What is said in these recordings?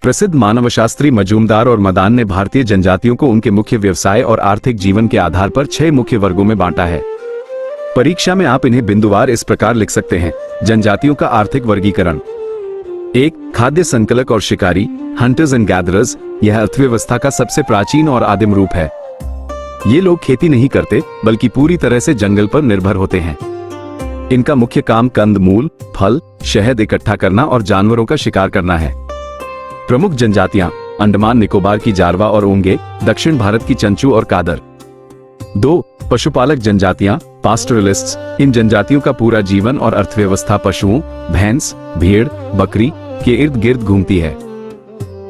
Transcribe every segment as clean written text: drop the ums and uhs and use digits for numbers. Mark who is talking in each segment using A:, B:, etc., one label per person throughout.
A: प्रसिद्ध मानवशास्त्री मजूमदार और मदान ने भारतीय जनजातियों को उनके मुख्य व्यवसाय और आर्थिक जीवन के आधार पर 6 मुख्य वर्गों में बांटा है। परीक्षा में आप इन्हें बिंदुवार इस प्रकार लिख सकते हैं। जनजातियों का आर्थिक वर्गीकरण। 1. खाद्य संकलक और शिकारी, हंटर्स एंड गैदरर्स। यह अर्थव्यवस्था का सबसे प्राचीन और आदिम रूप है। ये लोग खेती नहीं करते बल्कि पूरी तरह से जंगल पर निर्भर होते हैं। इनका मुख्य काम कंदमूल, फल, शहद इकट्ठा करना और जानवरों का शिकार करना है। प्रमुख जनजातियां अंडमान निकोबार की जारवा और ओंगे, दक्षिण भारत की चंचू और कादर। 2. पशुपालक जनजातियां, पास्टोरलिस्ट्स। इन जनजातियों का पूरा जीवन और अर्थव्यवस्था पशुओं, भैंस, भेड़, बकरी के इर्द गिर्द घूमती है।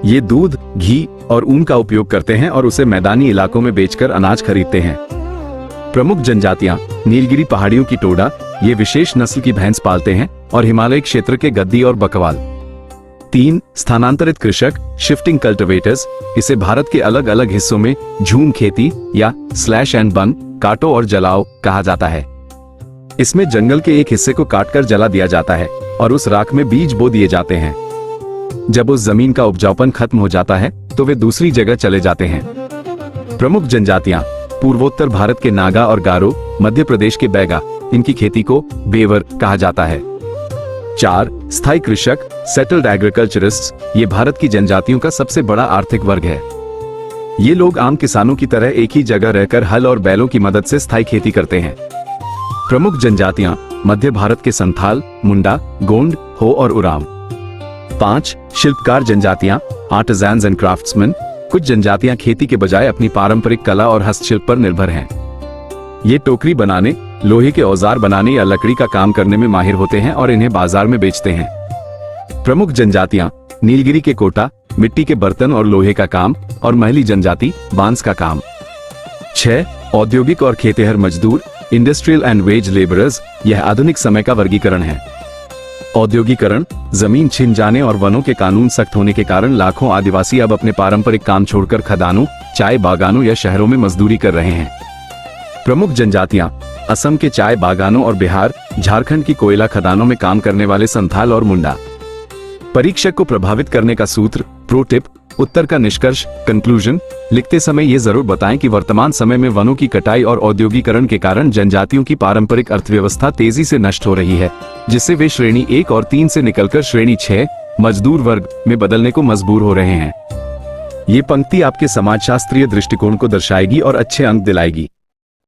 A: ये दूध, घी और ऊन का उपयोग करते हैं और उसे मैदानी इलाकों में बेचकर अनाज खरीदते हैं। प्रमुख जनजातियां नीलगिरी पहाड़ियों की टोडा, ये विशेष नस्ल की भैंस पालते हैं, और हिमालय क्षेत्र के गद्दी और बकवाल। 3. स्थानांतरित कृषक, शिफ्टिंग कल्टिवेटर्स। इसे भारत के अलग अलग हिस्सों में झूम खेती या स्लैश एंड बर्न, काटो और जलाओ कहा जाता है। इसमें जंगल के एक हिस्से को काटकर जला दिया जाता है और उस राख में बीज बो दिए जाते हैं। जब उस जमीन का उपजाऊपन खत्म हो जाता है तो वे दूसरी जगह चले जाते हैं। प्रमुख जनजातियां पूर्वोत्तर भारत के नागा और गारो, मध्य प्रदेश के बैगा। इनकी खेती को बेवर कहा जाता है। 4. स्थायी कृषक, सेटल्ड एग्रीकल्चरिस्ट्स। ये भारत की जनजातियों का सबसे बड़ा आर्थिक वर्ग है। ये लोग आम किसानों की तरह एक ही जगह रहकर हल और बैलों की मदद से स्थायी खेती करते हैं। प्रमुख जनजातियां मध्य भारत के संथाल, मुंडा, गोंड, हो और उरांव। 5. शिल्पकार जनजातियां, आर्टिजन्स एंड क्राफ्ट्समैन। कुछ जनजातियां खेती के बजाय अपनी पारंपरिक कला और हस्तशिल्प पर निर्भर हैं। ये टोकरी बनाने, लोहे के औजार बनाने या लकड़ी का काम करने में माहिर होते हैं और इन्हें बाजार में बेचते हैं। प्रमुख जनजातियां नीलगिरी के कोटा, मिट्टी के बर्तन और लोहे का काम, और महली जनजाति बांस का काम। 6. औद्योगिक और खेतिहर मजदूर, इंडस्ट्रियल एंड वेज लेबरर्स। यह आधुनिक समय का वर्गीकरण है। औद्योगिकरण, जमीन छिन जाने और वनों के कानून सख्त होने के कारण लाखों आदिवासी अब अपने पारंपरिक काम छोड़कर खदानों, चाय बागानों या शहरों में मजदूरी कर रहे हैं। प्रमुख जनजातियां असम के चाय बागानों और बिहार, झारखंड की कोयला खदानों में काम करने वाले संथाल और मुंडा। परीक्षक को प्रभावित करने का सूत्र, प्रो टिप, उत्तर का निष्कर्ष, कंक्लूजन। लिखते समय ये जरूर बताएं कि वर्तमान समय में वनों की कटाई और औद्योगिकरण के कारण जनजातियों की पारंपरिक अर्थव्यवस्था तेजी से नष्ट हो रही है, जिससे वे श्रेणी 1 और 3 से निकलकर श्रेणी 6 मजदूर वर्ग में बदलने को मजबूर हो रहे हैं। ये पंक्ति आपके समाजशास्त्रीय दृष्टिकोण को दर्शाएगी और अच्छे अंक दिलाएगी।